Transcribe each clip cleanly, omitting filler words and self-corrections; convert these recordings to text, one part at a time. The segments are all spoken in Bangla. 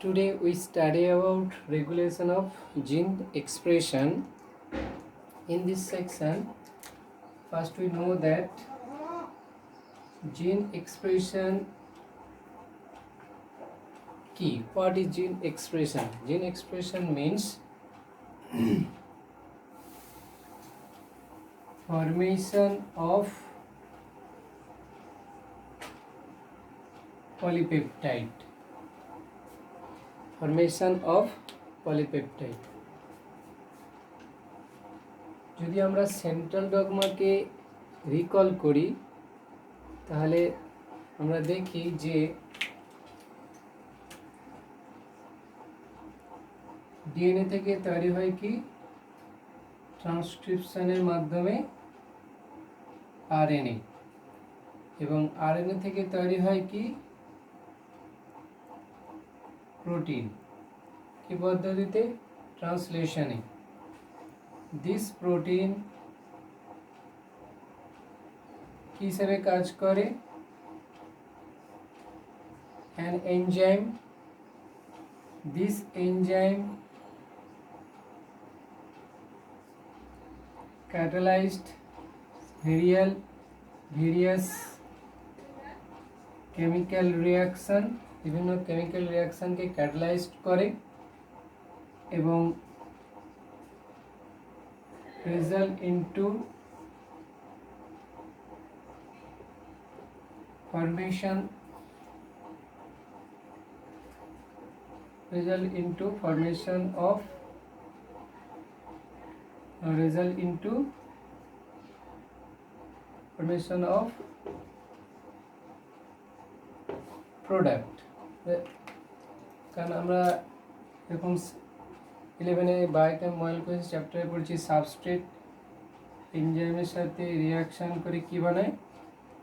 Today we study about regulation of gene expression. In this section, first we know that gene expression key. What is gene expression? Gene expression means formation of polypeptide. Formation of polypeptide. যদি আমরা সেন্ট্রাল ডগমাকে রিকল করি তাহলে আমরা দেখি যে ডিএনএ থেকে তৈরি হয় কি ট্রান্সক্রিপশনের মাধ্যমে আরএনএ এবং আরএনএ থেকে তৈরি হয় কি প্রোটিন কি পদ্ধতিতে ট্রান্সলেশনে দিস প্রোটিন কি হিসেবে কাজ করে an enzyme this enzyme catalyzed various chemical reaction বিভিন্ন chemical reaction কে catalyzed করে এবং result into formation of product কারণ আমরা এখন 11 এ বায়োকেম মলিকুলার চ্যাপ্টারে পড়ছি সাবস্ট্রেট এনজাইমের সাথে রিঅ্যাকশন করে কি বানায়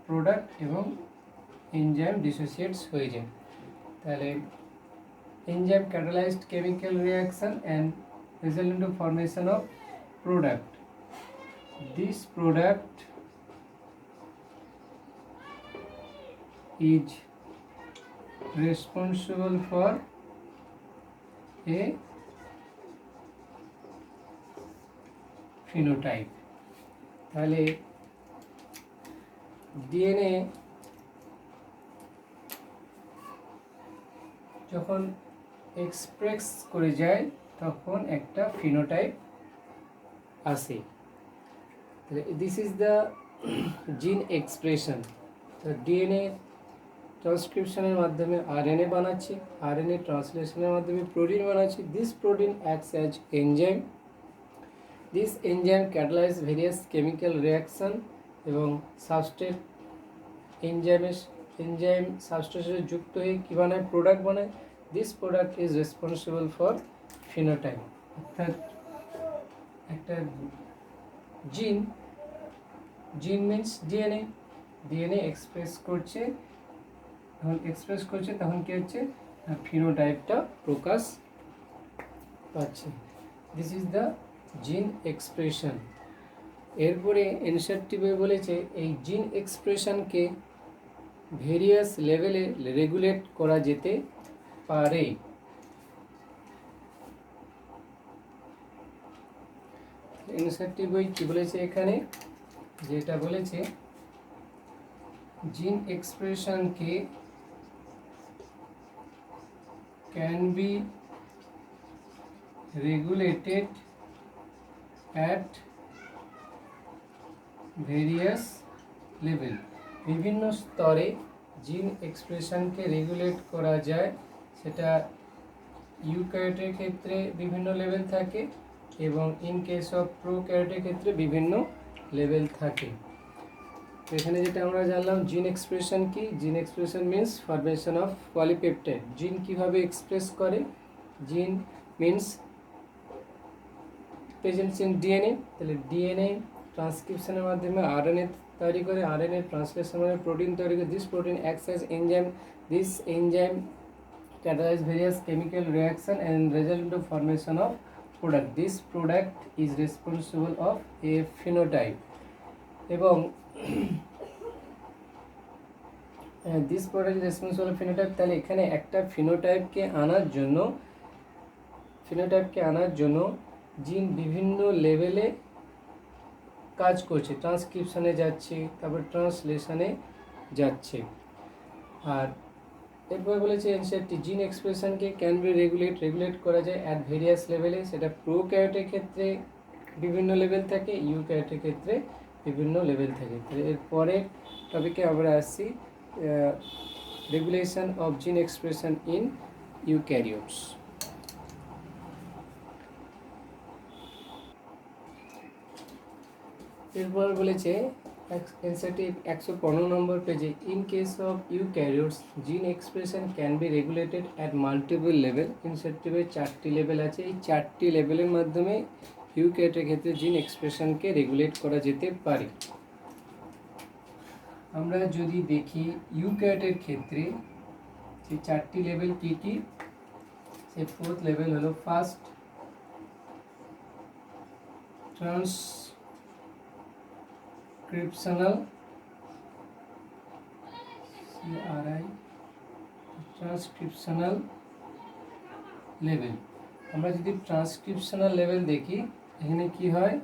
প্রোডাক্ট এবং এনজাইম ডিসোসিয়েটস হয়ে যায় তাহলে enzyme catalyzed chemical reaction and result into formation of product. This product is responsible for a phenotype. তাহলে ডিএনএ যখন এক্সপ্রেস করে যায় তখন একটা ফিনোটাইপ আসে this is the gene expression তো ডিএনএ ট্রান্সক্রিপশনের মাধ্যমে আরএনএ বানাচ্ছে আরএনএ ট্রান্সলেশনের মাধ্যমে প্রোটিন বানাচ্ছে this protein acts as enzyme this enzyme catalyse various chemical reaction এবং সাবস্ট্রেট এনজাইম সাবস্ট্রেটের যুক্ত হয়ে কী বানায় প্রোডাক্ট বানায় this product is responsible for phenotype অর্থাৎ একটা জিন মিনস ডিএনএ এক্সপ্রেস করছে তখন কী হচ্ছে ফিনোটাইপটা প্রকাশ পাচ্ছে this is the gene expression এরপরে এনসারটিভে বলেছে এই জিন এক্সপ্রেশনকে ভেরিয়াস লেভেলে রেগুলেট করা যেতে পারে এনসারটি বই কি বলেছে এখানে যেটা বলেছে জিন এক্সপ্রেশনকে can be regulated at various level বিভিন্ন স্তরে জিন এক্সপ্রেশনকে রেগুলেট করা যায় সেটা ইউক্যারিওটের ক্ষেত্রে বিভিন্ন লেভেল থাকে এবং ইন কেস অফ প্রোক্যারিওটের ক্ষেত্রে বিভিন্ন লেভেল থাকে এখানে যেটা আমরা জানলাম জিন এক্সপ্রেশন কি জিন expression means formation of polypeptide জিন কিভাবে এক্সপ্রেস করে জিন মিন্স প্রেজেন্স ইন ডিএনএ তাহলে ডিএনএ ট্রান্সক্রিপশনের মাধ্যমে আরএনএ তৈরি করে আরএনএ ট্রান্সলেশন মানে প্রোটিন তৈরি করে this protein acts as enzyme this enzyme catalyze various chemical reaction and result into formation of product this product is responsible of a phenotype এবং দিস প্রোডাক্ট রেসপন্সিবল ফিনোটাইপ, তাহলে এখানে একটা ফিনোটাইপকে আনার জন্য জিন বিভিন্ন লেভেলে কাজ করছে, ট্রান্সক্রিপশনে যাচ্ছে, তারপর ট্রান্সলেশনে যাচ্ছে। আর এরপর বলেছে এনসিআরটি জিন এক্সপ্রেশনকে ক্যান বি রেগুলেট করা যায় অ্যাট ভেরিয়াস লেভেলে। সেটা প্রোক্যারিওটের ক্ষেত্রে বিভিন্ন লেভেল থাকে, ইউক্যারিওটের ক্ষেত্রে বিভিন্ন লেভেল থাকে। তাহলে এর পরের টপিকে আমরা আসছি regulation of gene expression in eukaryotes. এরপর বলেছে এনসিআরটি 115 নম্বর পেজে, in case of eukaryotes gene expression can be regulated at multiple level. ইনসেপ্টিভের 4টি লেভেল আছে, এই 4টি লেভেলের মাধ্যমে ইউক্যারিওটের ক্ষেত্রে জিন এক্সপ্রেশনকে রেগুলেট করা যেতে পারে। আমরা যদি দেখি ইউক্যারিওটের ক্ষেত্রে সেই 4টি লেভেল কী কী, সেই 4th লেভেল হলো ফার্স্ট ট্রান্সক্রিপশনাল লেভেল। আমরা যদি ট্রান্সক্রিপশনাল লেভেল দেখি, এখানে কি হয়,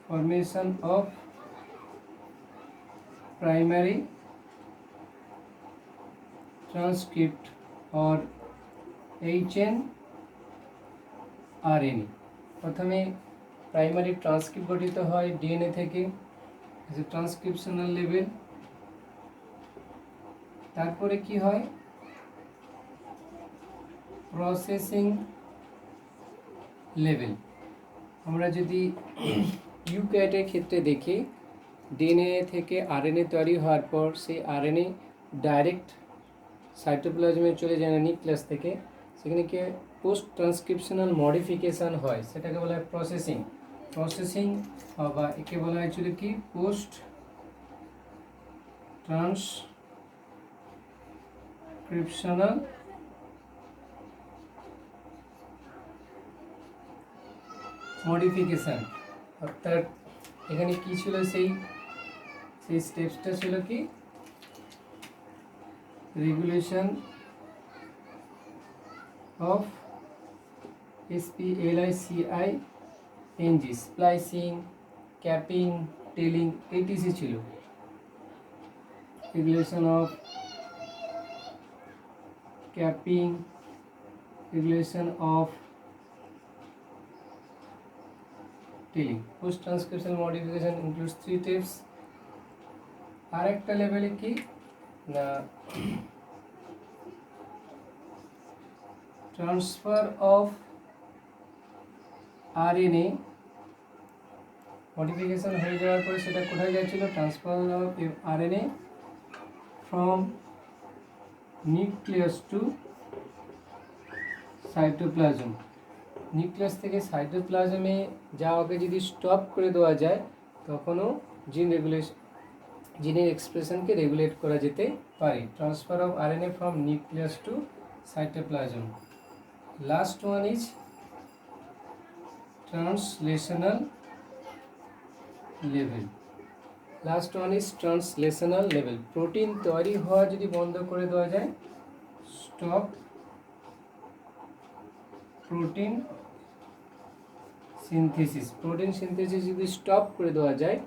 formation of primary transcript or HNRNA। প্রথমে প্রাইমারি ট্রান্সক্রিপ্ট গঠিত হয় ডিএনএ থেকে, ট্রান্সক্রিপশনাল লেভেল। তারপরে কি হয়, প্রসেসিং লেভেল। আমরা যদি ইউক্যারিওটের ক্ষেত্রে দেখি, ডিএনএ থেকে আরএনএ তৈরি হওয়ার পর সেই আরএনএ ডাইরেক্ট সাইটোপ্লাজমে চলে যায় না নিউক্লিয়াস থেকে, সেখানে কি পোস্ট ট্রান্সক্রিপশনাল মডিফিকেশান হয়, সেটাকে বলা হয় প্রসেসিং বা একে বলা হয় ছিল কি পোস্ট ট্রান্সক্রিপশনাল মডিফিকেশান। অর্থাৎ এখানে কি ছিল, সেই স্টেপসটা ছিল কি regulation of SPLICING, splicing, capping, tailing, ATC ছিল। Regulation of capping, regulation of tailing. Post transcriptional modification includes 3 steps. আর একটা লেভেলে কি না, ট্রান্সফার অফ আরএনএ মডিফিকেশন হয়ে যাওয়ার পরে সেটা কোথায় যাচ্ছিল, transfer of RNA from nucleus to cytoplasm. Nucleus থেকে সাইটোপ্লাজমে যাওয়াকে যদি স্টপ করে দেওয়া যায়, তখনও জিনের এক্সপ্রেশনকে রেগুলেট করা যেতে পারে। Transfer of RNA from nucleus to cytoplasm. Last one is translational level. Protein তৈরি হওয়া যদি বন্ধ করে দেওয়া যায়, স্টপ প্রোটিন সিনথেসিস যদি স্টপ করে দেওয়া যায়,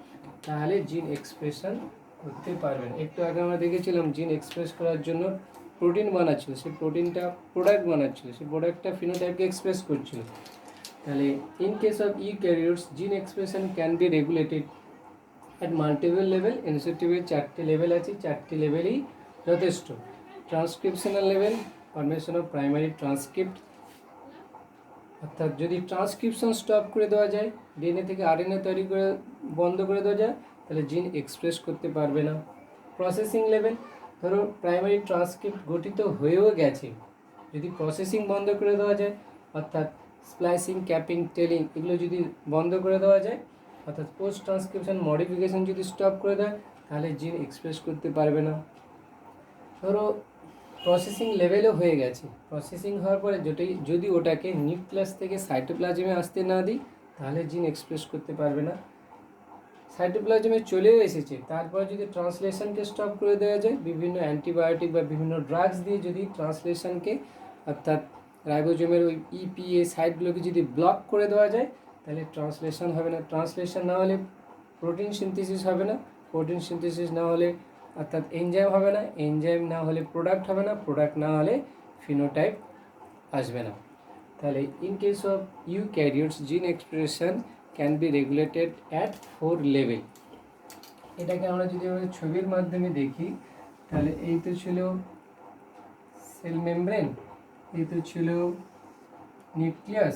তাহলে জিন এক্সপ্রেশন করতে পারবেন। একটু আগে আমরা দেখেছিলাম জিন এক্সপ্রেস করার জন্য প্রোটিন বানাচ্ছিল, সেই প্রোটিনটা প্রোডাক্ট বানাচ্ছিল, সেই প্রোডাক্টটা ফিনোটাইপকে এক্সপ্রেস করছিল। তাহলে in case of eukaryotes gene expression can be regulated at multiple level. ইনসেপ্টিভের 4টি লেভেল আছে, 4টি লেভেলই যথেষ্ট। Transcriptional level, formation of primary transcript, অর্থাৎ যদি ট্রান্সক্রিপশন স্টপ করে দেওয়া যায়, ডিএনএ থেকে আরএনএ তৈরি করে বন্ধ করে দেওয়া যায়, তাহলে জিন এক্সপ্রেস করতে পারবে না। প্রসেসিং লেভেল, ধরো প্রাইমারি ট্রান্সক্রিপ্ট গঠিত হয়েও গেছে, যদি প্রসেসিং বন্ধ করে দেওয়া যায়, অর্থাৎ স্প্লাইসিং, ক্যাপিং, টেলিং এগুলো যদি বন্ধ করে দেওয়া যায়, অর্থাৎ পোস্ট ট্রান্সক্রিপশন মডিফিকেশন যদি স্টপ করে দেয়, তাহলে জিন এক্সপ্রেস করতে পারবে না। ধরো প্রসেসিং লেভেলও হয়ে গেছে, প্রসেসিং হওয়ার পরে যদি ওটাকে নিউক্লিয়াস থেকে সাইটোপ্লাজমে আসতে না দিই, তাহলে জিন এক্সপ্রেস করতে পারবে না। সাইটোপ্লাজমে চলেও এসেছে, তারপর যদি ট্রান্সলেশনকে স্টপ করে দেওয়া যায় বিভিন্ন অ্যান্টিবায়োটিক বা বিভিন্ন ড্রাগস দিয়ে, যদি ট্রান্সলেশনকে অর্থাৎ রাইবোজোমের ওই ইপিএ সাইটগুলোকে যদি ব্লক করে দেওয়া যায়, তাহলে ট্রান্সলেশন হবে না। ট্রান্সলেশন না হলে প্রোটিন সিনথেসিস হবে না, প্রোটিন সিনথেসিস না হলে অর্থাৎ এনজাইম হবে না, এনজাইম না হলে প্রোডাক্ট হবে না, প্রোডাক্ট না হলে ফিনোটাইপ আসবে না। তাহলে in case of eukaryotes gene expression can be regulated at 4 level. এটাকে আমরা যদি আমরা ছবির মাধ্যমে দেখি, তাহলে এই তো ছিল সেল মেমব্রেন, এই তো ছিল নিউক্লিয়াস,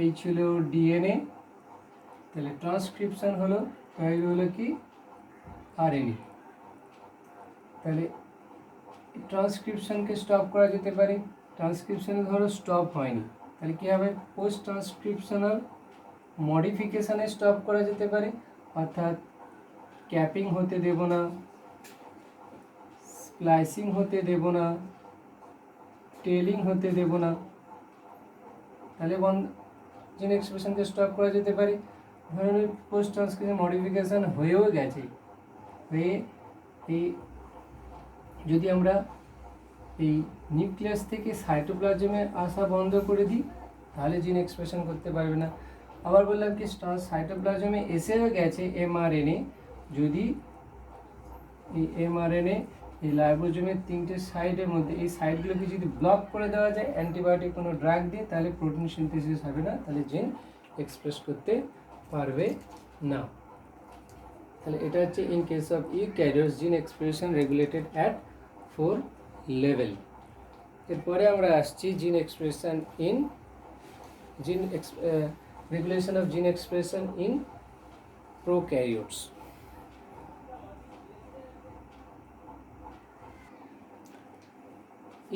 এই ছিল ডিএনএ, তাহলে ট্রান্সক্রিপশন হলো, তৈরি হলো কি আরএনএ। তাহলে ট্রান্সক্রিপশনকে স্টপ করা যেতে পারে, ট্রান্সক্রিপশন ধরো স্টপ হয়নি, তাহলে কী হবে, পোস্ট ট্রান্সক্রিপশনাল মডিফিকেশানে স্টপ করা যেতে পারে, অর্থাৎ ক্যাপিং হতে দেব না, স্প্লাইসিং হতে দেব না, টেলিং হতে দেব না, তাহলে জিন এক্সপ্রেশনকে স্টপ করা যেতে পারে। ধরুন পোস্ট ট্রান্সক্রিপশন মডিফিকেশান হয়েও গেছে, হয়ে এই যদি আমরা এই নিউক্লিয়াস থেকে সাইটোপ্লাজমে আসা বন্ধ করে দিই, তাহলে জিন এক্সপ্রেশন করতে পারবে না। আবার বললাম কি সাইটোপ্লাজমে এসেও গেছে এমআরএনএ, যদি এই এমআরএনএ এই রাইবোজোমের 3টে সাইডের মধ্যে এই সাইডগুলোকে যদি ব্লক করে দেওয়া যায় অ্যান্টিবায়োটিক কোনো ড্রাগ দিয়ে, তাহলে প্রোটিন সিনথেসিস হবে না, তাহলে জিন এক্সপ্রেস করতে পারবে না। তাহলে এটা হচ্ছে in case of eukaryotes gene expression regulated at 4 level. এরপরে আমরা আসছি জিন expression in regulation of gene expression in prokaryotes.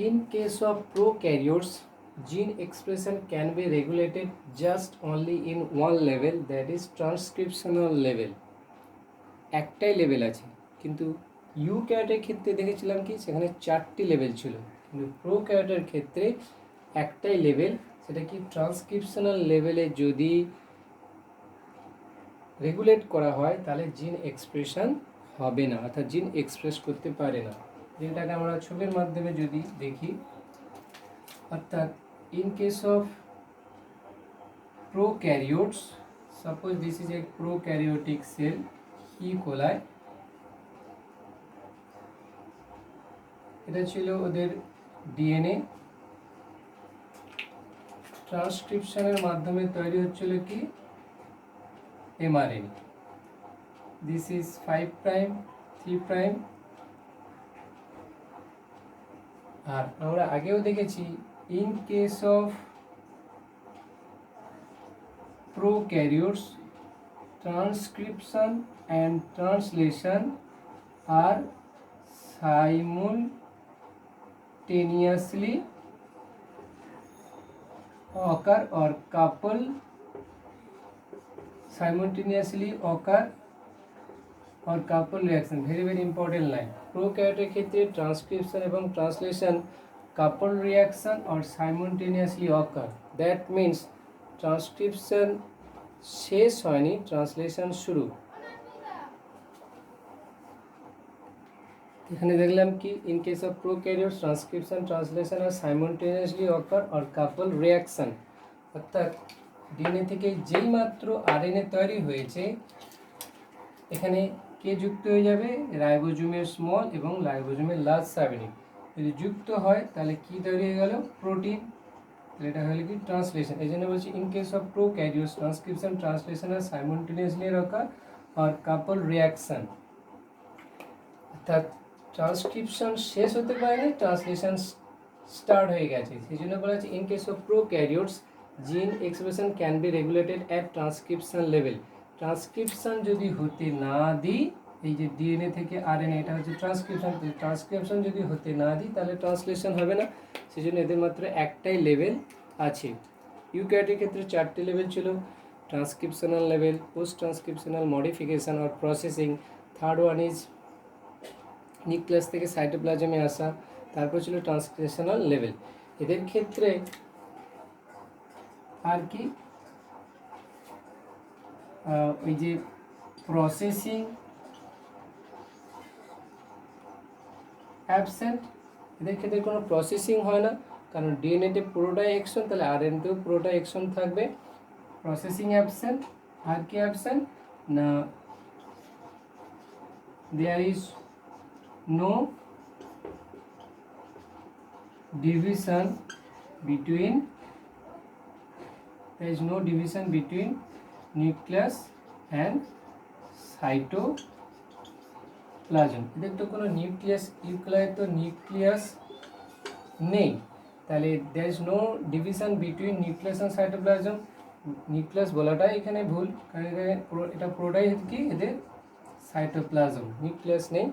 In case of prokaryotes, gene expression can be regulated just only in one level, that is transcriptional level. একটাই লেভেল আছে, কিন্তু ইউক্যারিওটের ক্ষেত্রে দেখেছিলাম কি সেখানে 4টি লেভেল ছিল, কিন্তু প্রোক্যারিওটের ক্ষেত্রে একটাই লেভেল, সেটা কি ট্রান্সক্রিপশনাল লেভেলে যদি রেগুলেট করা হয় তাহলে জিন এক্সপ্রেশন হবে না, অর্থাৎ জিন এক্সপ্রেস করতে পারে না। যেটাকে আমরা ছবির মাধ্যমে যদি দেখি, অর্থাৎ in case of prokaryotes, suppose this is a prokaryotic cell E coli, এটা ছিল ওদের ডিএনএ, ট্রান্সক্রিপশনের মাধ্যমে তৈরি হচ্ছিল কি mRNA. This is 5 prime 3 prime. আর আমরা আগেও দেখেছি in case of prokaryotes transcription and translation are simultaneously occur or couple simultaneously occur or couple reaction, very important line. প্রোক্যারিওটের ক্ষেত্রে ট্রান্সক্রিপশন এবং translation couple reaction or simultaneously occur, that means transcription শেষ হয়নি, ট্রান্সলেশন শুরু। এখানে দেখলাম কি in case of prokaryotes transcription translation R simultaneously occur or couple reaction, অর্থাৎ ডিএনএ থেকে যেই মাত্র আরএনএ তৈরি হয়েছে এখানে কে যুক্ত হয়ে যাবে, রাইবোজোমের স্মল এবং রাইবোজোমের লার্জ সাবইউনিট যদি যুক্ত হয় তাহলে কি তৈরি হয়ে গেল, প্রোটিন। তাহলে এটা হলো কি ট্রান্সলেশন। এই জন্য বলছি in case of prokaryotes transcription translation R simultaneously occur or couple reaction, অর্থাৎ ট্রান্সক্রিপশন শেষ হতে পারেনি, ট্রান্সলেশন স্টার্ট হয়ে গেছে। সেই জন্য বলা হচ্ছে in case of prokaryotes gene expression can be regulated at transcription level. Transcription যদি হতে না দিই, এই যে ডিএনএ থেকে আরএনএ এটা হচ্ছে ট্রান্সক্রিপশন, ট্রান্সক্রিপশন যদি হতে না দিই তাহলে ট্রান্সলেশন হবে না। সেই জন্য এদের মাত্র একটাই লেভেল আছে। ইউক্যারিওটের ক্ষেত্রে 4টি লেভেল ছিল, transcriptional level, post transcriptional modification or processing, third one is nucleus থেকে সাইটোপ্লাজমে আসা, তারপর ছিল ট্রান্সক্রিপশনাল লেভেল। এদের ক্ষেত্রে আর কি ওই যে প্রসেসিং অ্যাবসেন্ট, এদের ক্ষেত্রে কোনো প্রসেসিং হয় না, কারণ ডিএনএতে পুরোটাই এক্সন, তাহলে আরএনএতেও পুরোটাই এক্সন থাকবে। প্রসেসিং অ্যাবসেন্ট, আর কি অ্যাবসেন্ট না, there is no division between nucleus and cytoplasm। এদের তো কোনো নিউক্লিয়াস নেই, তাহলে there is no division between nucleus and cytoplasm। Nucleus বলাটাই এখানে ভুল, কারণ এটা পুরোটাই কি এদের সাইটোপ্লাজম, নিউক্লিয়াস নেই।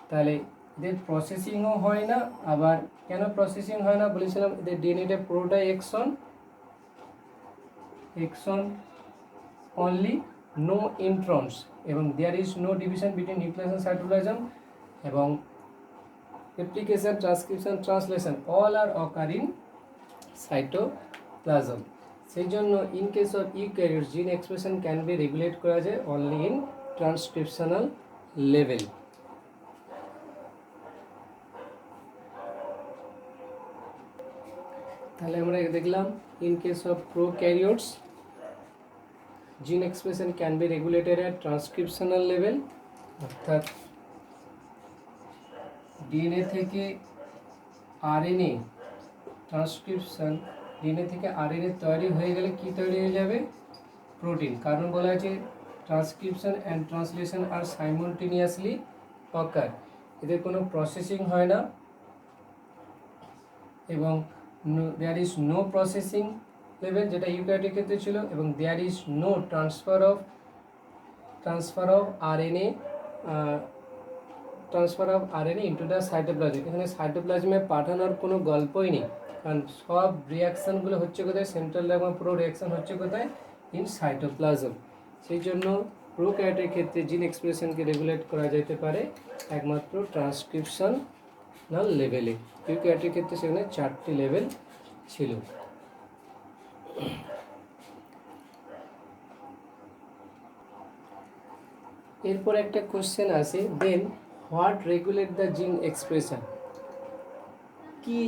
তাহলে এদের প্রসেসিংও হয় না। আবার কেন প্রসেসিং হয় না বলেছিলাম, এদের ডিএনএটা পুরোটাই এক্সন অনলি, নো ইন্ট্রনস, এবং there is no division between nucleus and cytoplasm, এবং replication, transcription, translation all are occur in cytoplasm. সেই জন্য in case of eukaryotes gene expression can be regulate করা যায় অনলি ইন ট্রান্সক্রিপশনাল লেভেল। তাহলে আমরা দেখলাম in case of prokaryotes gene expression can be regulated at transcriptional level, অর্থাৎ ডিএনএ থেকে আরএনএ ট্রান্সক্রিপশন, ডিএনএ থেকে আরএনএ তৈরি হয়ে গেলে কি তৈরি হয়ে যাবে, প্রোটিন। কারণ বলা আছে transcription and translation R simultaneously occur, এদের কোনো প্রসেসিং হয় না, এবং there is no processing level, যেটা ইউক্যারিওটের ক্ষেত্রে ছিল, এবং there is no transfer of RNA into the cytoplasm. এখানে সাইটোপ্লাজমে পাঠানোর কোনো গল্পই নেই, কারণ সব রিয়াকশানগুলো হচ্ছে কোথায়, সেন্ট্রাল ডায়াগ্রাম পুরো রিয়াকশান হচ্ছে কোথায়, ইন সাইটোপ্লাজম। সেই জন্য প্রোক্যারিওটের ক্ষেত্রে জিন এক্সপ্রেশনকে রেগুলেট করা যেতে পারে একমাত্র ট্রান্সক্রিপশনাল লেভেলে। ইউক্যারিওটের ক্ষেত্রে সেখানে 4টি লেভেল ছিল। এরপর একটা কোশ্চেন আসে, then what regulate the gene expression, কি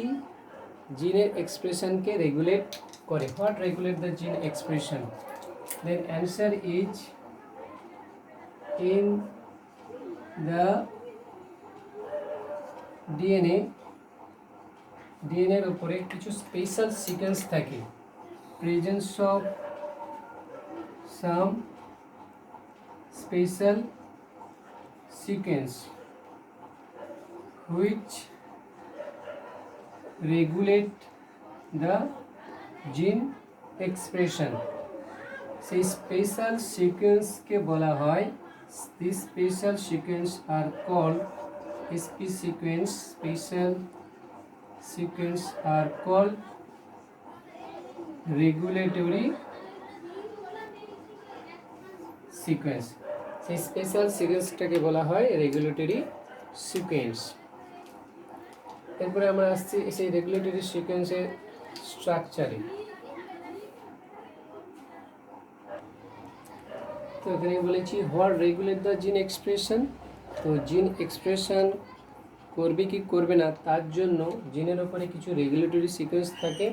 জিনের এক্সপ্রেশনকে রেগুলেট করে, what regulate the gene expression, then answer is in the ডিএনএর উপরে কিছু স্পেশাল সিকোয়েন্স থাকে, presence of some special sequence which regulate the gene expression। সেই স্পেশাল সিকোয়েন্সকে বলা হয়, these special sequence are called SP sequence, special sequence are called regulatory sequence। সেই স্পেশাল সিকোয়েন্সটাকে বলা হয় রেগুলেটরি সিকোয়েন্স। এরপরে আমরা আসছি সেই রেগুলেটরি সিকোয়েন্সের স্ট্রাকচারে। তো এখানে বলেছি what regulate the gene expression, তো জিন এক্সপ্রেশন করবে কি করবে না তার জন্য জিনের ওপরে কিছু রেগুলেটরি সিকোয়েন্স থাকে।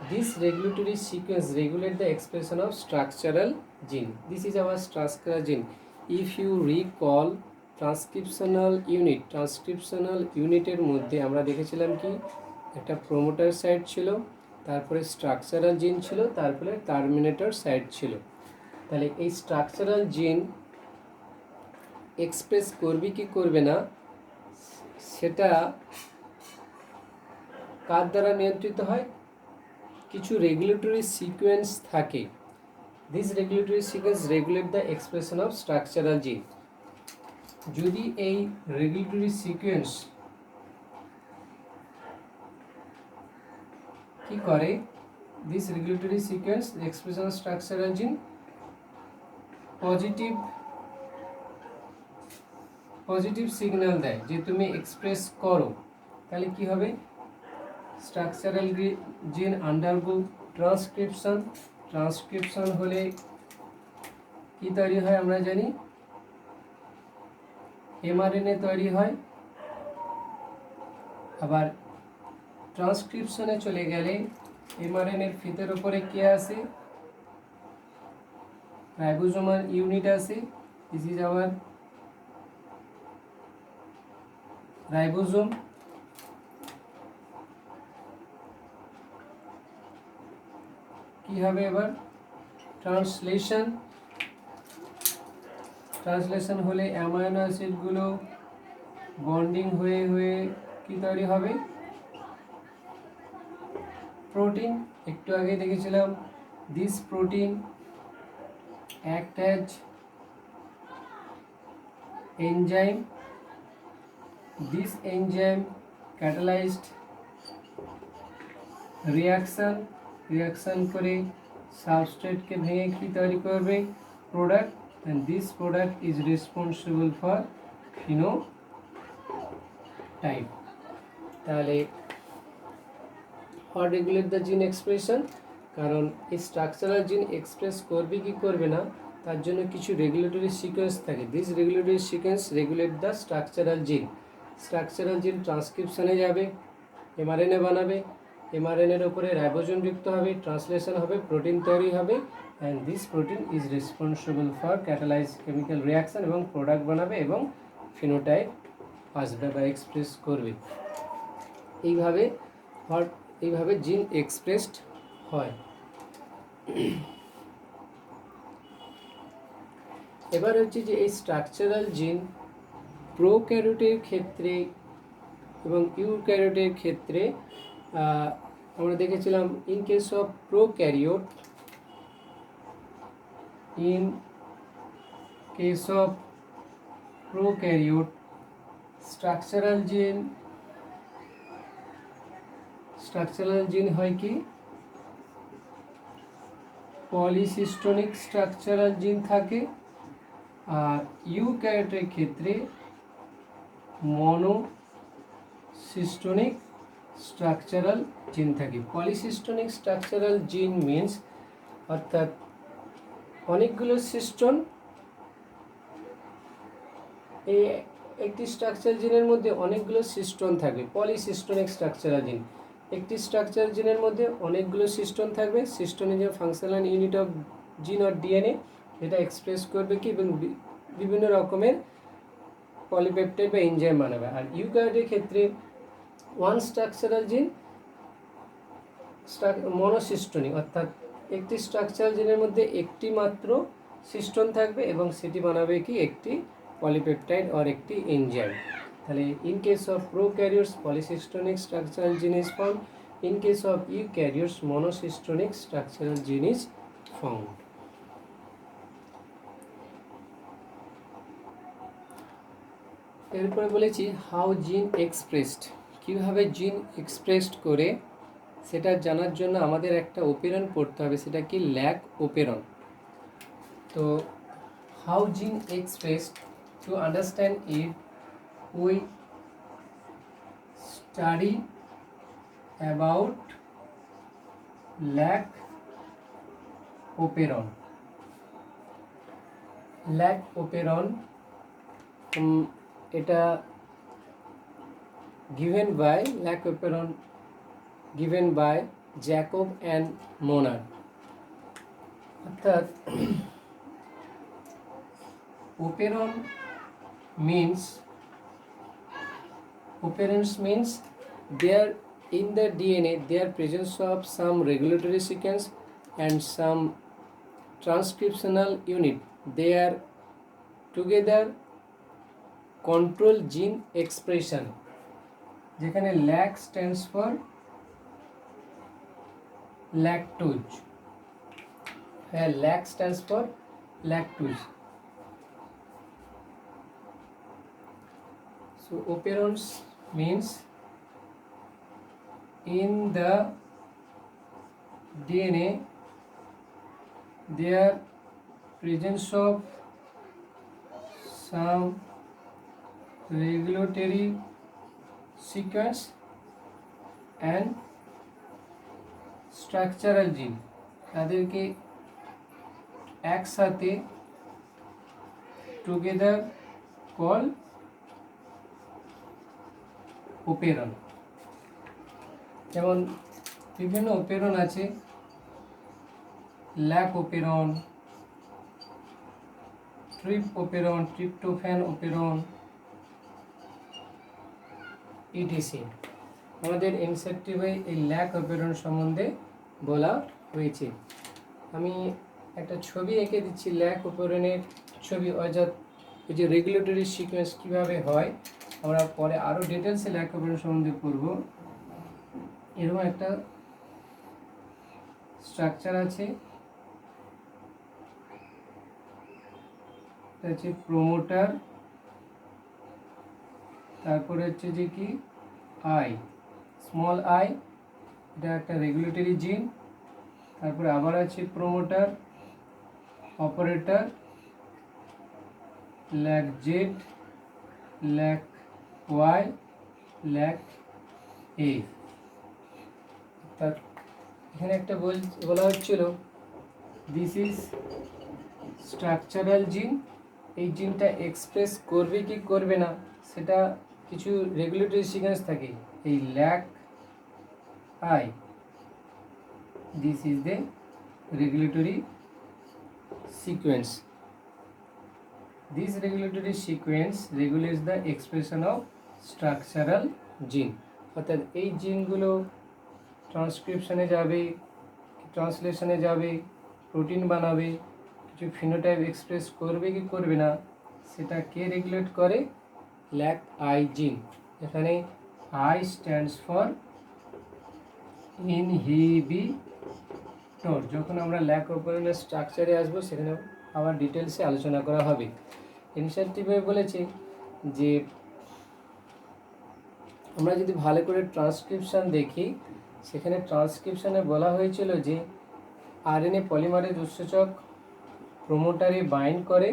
This regulatory sequence regulate the expression of structural জিন, দিস ইজ আওয়ার স্ট্রাকচারাল জিন। ইফ ইউ রিকল ট্রান্সক্রিপশনাল ইউনিটের মধ্যে আমরা দেখেছিলাম কি একটা প্রোমোটার সাইট ছিল, তারপরে স্ট্রাকচারাল জিন ছিল, তারপরে টার্মিনেটর সাইট ছিল। তাহলে এই স্ট্রাকচারাল জিন এক্সপ্রেস করবে কি করবে না সেটা কার দ্বারা নিয়ন্ত্রিত হয়, কিছু রেগুলেটরি সিকোয়েন্স থাকে। This regulatory sequence regulate the expression of structural জিন। যদি এই রেগুলেটরি সিকোয়েন্স কি করে, this regulatory sequence expression of structural জিন পজিটিভ সিগন্যাল দেয় যে তুমি এক্সপ্রেস করো, তাহলে কি হবে, স্ট্রাকচারাল জিন আন্ডারগো ট্রান্সক্রিপশন হলে কি তৈরি হয় আমরা জানি, এমআরএনএ তৈরি হয়। আবার ট্রান্সক্রিপশনে চলে গেলে এমআরএনএর ফিতের উপরে কি আছে, রাইবোজোমাল ইউনিট আছে। This is our ribosome. কি হবে এবার ট্রান্সলেশন হলে অ্যামাইনো অ্যাসিডগুলো বন্ডিং হয়ে হয়ে কি তৈরি হবে, প্রোটিন। একটু আগে দেখেছিলাম this protein act as enzyme. This enzyme catalyzed reaction করে সাবস্ট্রেটকে ভেঙে কি তৈরি করবে, product, and this product is responsible for phenotype. তাহলে how regulate the gene expression, কারণ এই স্ট্রাকচারাল জিন এক্সপ্রেস করবে কি করবে না তার জন্য কিছু রেগুলেটরি সিকোয়েন্স থাকে। This regulatory sequence regulate the structural জিন। স্ট্রাকচারাল জিন ট্রান্সক্রিপশনে যাবে, এমআরএনএ বানাবে, এমআরএনএর উপরে রাইবোজোম যুক্ত হবে, ট্রান্সলেশন হবে, প্রোটিন তৈরি হবে, and this protein is responsible for catalyse chemical reaction এবং প্রোডাক্ট বানাবে এবং ফিনোটাইপ আসবে বা এক্সপ্রেস করবে। এইভাবে জিন এক্সপ্রেসড হয়। এবার হচ্ছে যে এই স্ট্রাকচারাল জিন প্রোক্যারিওটের ক্ষেত্রে এবং ইউক্যারিওটের ক্ষেত্রে আমরা দেখেছিলাম in case of prokaryote structural জিন হয় কি, পলিসিস্টোনিক স্ট্রাকচারাল জিন থাকে, আর ইউক্যারিওটের ক্ষেত্রে মনোসিস্টোনিক স্ট্রাকচারাল জিন থাকে। পলিসিস্টোনিক স্ট্রাকচারাল জিন মিনস অর্থাৎ অনেকগুলো সিস্টোন, এই একটি স্ট্রাকচারাল জিনের মধ্যে অনেকগুলো সিস্টোন থাকবে, পলিসিস্টোনিক স্ট্রাকচারাল জিন। একটি স্ট্রাকচারাল জিনের মধ্যে অনেকগুলো সিস্টোন থাকবে। Cistron is a functional unit of gene or DNA, এটা এক্সপ্রেস করবে কি এবং বিভিন্ন রকমের পলিপেপটাইড বা এনজাইম বানাবে। আর ইউক্যারিওটের ক্ষেত্রে ওয়ান স্ট্রাকচারাল জিন মনোসিস্টোনিক, অর্থাৎ একটি স্ট্রাকচারাল জিনের মধ্যে একটি মাত্র সিস্টোন থাকবে এবং সেটি বানাবে কি একটি পলিপেপটাইড আর একটি এনজাইম। তাহলে in case of prokaryotes polycistronic structural gene is found, in case of eukaryotes monocistronic structural gene is found. এরপরে বলেছি হাউ জিন এক্সপ্রেসড, কীভাবে জিন এক্সপ্রেসড করে সেটা জানার জন্য আমাদের একটা অপেরন পড়তে হবে, সেটা কি ল্যাগ অপেরন। তো হাউ জিন expressed, to understand it we study about lag operon. Lag operon এটা given by জ্যাকব অ্যান্ড মোনার। অর্থাৎ operon means there in the DNA there presence of some regulatory sequence and some transcriptional unit, they are together control gene expression, যেখানে ল্যাগ stands for lactose, হ্যাঁ lag stands for lactose. So operons means in the DNA there presence of some regulatory sequence and structural gene, তাদেরকে একসাথে together call ওপেরন। যেমন বিভিন্ন ওপেরন আছে, lac operon, trip operon, tryptophan operon, etc. আমাদের এনসিইআরটি এই ল্যাক ওপেরন সম্বন্ধে বলা হয়েছে। আমি একটা ছবি এঁকে দিচ্ছি ল্যাক ওপেরনের ছবি, অর্থাৎ এই যে রেগুলেটরি সিকোয়েন্স কীভাবে হয় আমরা পরে আরও ডিটেলসে ল্যাক ওপেরন সম্বন্ধে পড়ব। এরকম একটা স্ট্রাকচার আছে, এটা হচ্ছে প্রোমোটার, তারপরে হচ্ছে যে কি আই, স্মল আই, এটা একটা রেগুলেটরি জিন। তারপরে আবার আছে promoter, operator, lac Z, lac Y, lac A. অর্থাৎ এখানে একটা বলা হচ্ছিল দিস ইজ স্ট্রাকচারাল জিন। এই জিনটা এক্সপ্রেস করবে কি করবে না সেটা কিছু রেগুলেটরি সিকোয়েন্স থাকে। এই lac I, this is the regulatory sequence. This regulatory sequence regulates the expression of structural gene. অর্থাৎ এই জিনগুলো ট্রান্সক্রিপশনে যাবে, ট্রান্সলেশনে যাবে, প্রোটিন বানাবে, কিছু ফিনোটাইপ এক্সপ্রেস করবে কি করবে না সেটা কে রেগুলেট করে? ল্যাক আই জিন। এখানে আই স্ট্যান্ডস ফর ইনহিবিটর। যখন আমরা ল্যাক ওপেরনের স্ট্রাকচারে আসবো সেখানে আবার ডিটেলসে আলোচনা করা হবে। এনসিইআরটি বলেছে যে আমরা যদি ভালো করে ট্রান্সক্রিপশন দেখি, সেখানে ট্রান্সক্রিপশনে বলা হয়েছিল যে আরএনএ পলিমারেজ উৎসেচক প্রোমোটারে বাইন্ড করে,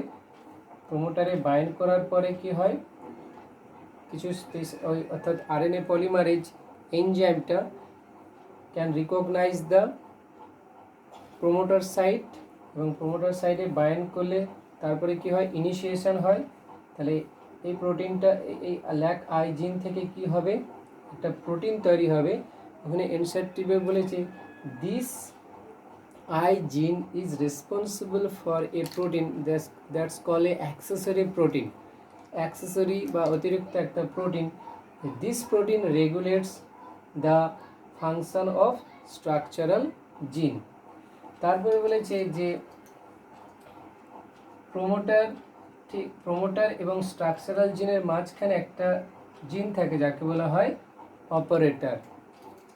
প্রোমোটারে বাইন্ড করার পরে কি হয়, কিছু অর্থাৎ আরএনএ পলিমারেজ এনজাইমটা can recognise the promoter site, এবং প্রোমোটার সাইটে বাইন্ড করলে তারপরে কি হয়, ইনিশিয়েশন হয়। তাহলে এই প্রোটিনটা এই ল্যাক আই জিন থেকে কি হবে, একটা প্রোটিন তৈরি হবে। ওখানে এনসিইআরটি বলেছে দিস আই জিন is responsible for a protein that's call A accessory protein. Accessory বা অতিরিক্ত একটা protein. This protein regulates the function of structural জিন। তারপরে বলেছে যে প্রোমোটার এবং স্ট্রাকচারাল জিনের মাঝখানে একটা জিন থাকে যাকে বলা হয় operator,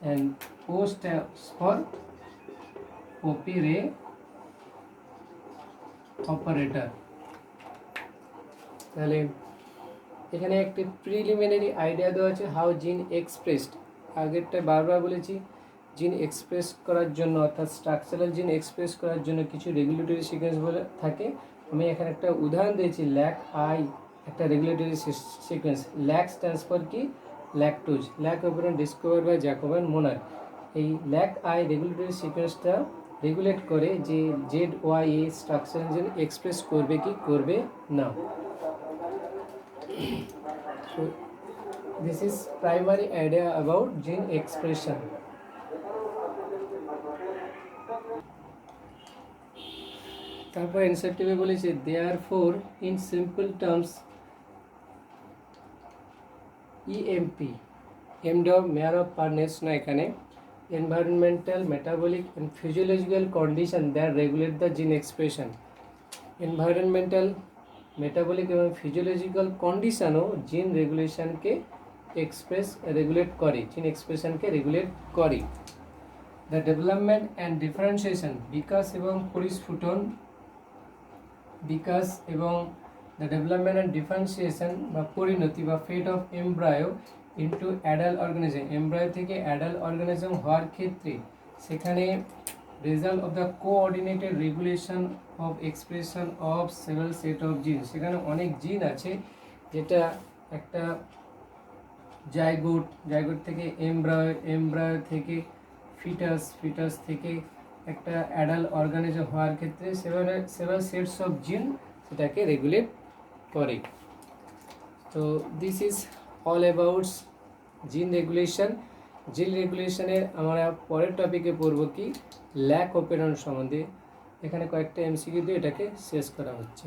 and O stands for operator. তাহলে এখানে একটি প্রিলিমিনারি আইডিয়া দেওয়া আছে হাউ জিন এক্সপ্রেসড। আগেরটা বারবার বলেছি, জিন এক্সপ্রেস করার জন্য অর্থাৎ স্ট্রাকচারাল জিন এক্সপ্রেস করার জন্য কিছু রেগুলেটরি সিকোয়েন্স বলে থাকে। আমি এখানে একটা উদাহরণ দিয়েছি, ল্যাক আই একটা regulatory sequence. Lac stands for কি, lactose, lac operon discover by Jacob and Monod. এই ল্যাক আই রেগুলেটরি সিকোয়েন্সটা রেগুলেট করে যে Z Y A structural gene express করবে কি করবে না। So this is primary idea about gene expression. তারপর এনসিইআরটি বলেছে therefore in simple terms EMP, এমডব মেয়ার অফ পারনেস না, এখানে environmental, metabolic and physiological condition that regulate the gene expression. environmental, metabolic এবং ফিজিওলজিক্যাল কন্ডিশনও জিন রেগুলেশনকে রেগুলেট করে, জিন এক্সপ্রেশনকে রেগুলেট করে। দ্য ডেভেলপমেন্ট অ্যান্ড ডিফারেন্সিয়েশন, বিকাশ এবং পরিস্ফুটন, বিকাশ এবং দ্য ডেভেলপমেন্ট অ্যান্ড ডিফারেন্সিয়েশন বা পরিণতি বা fate of embryo into adult organism, embryo থেকে অ্যাডাল্ট অর্গানিজম হওয়ার ক্ষেত্রে সেখানে result of the coordinated regulation of expression of several set of genes। সেখানে অনেক জিন আছে যেটা একটা জাইগোট থেকে এমব্রায়ো থেকে ফিটাস থেকে একটা অ্যাডাল্ট অর্গানিজম হওয়ার ক্ষেত্রে সেভারাল সেটস অফ জিন সেটাকে রেগুলেট করে। তো দিস ইজ অল অ্যাবাউট জিন রেগুলেশন। জিন রেগুলেশনের আমরা পরের টপিকে পড়ব কি ল্যাক অপেরন সম্বন্ধে। এখানে কয়েকটা এমসিকিউ দিয়ে এটাকে শেষ করা হচ্ছে।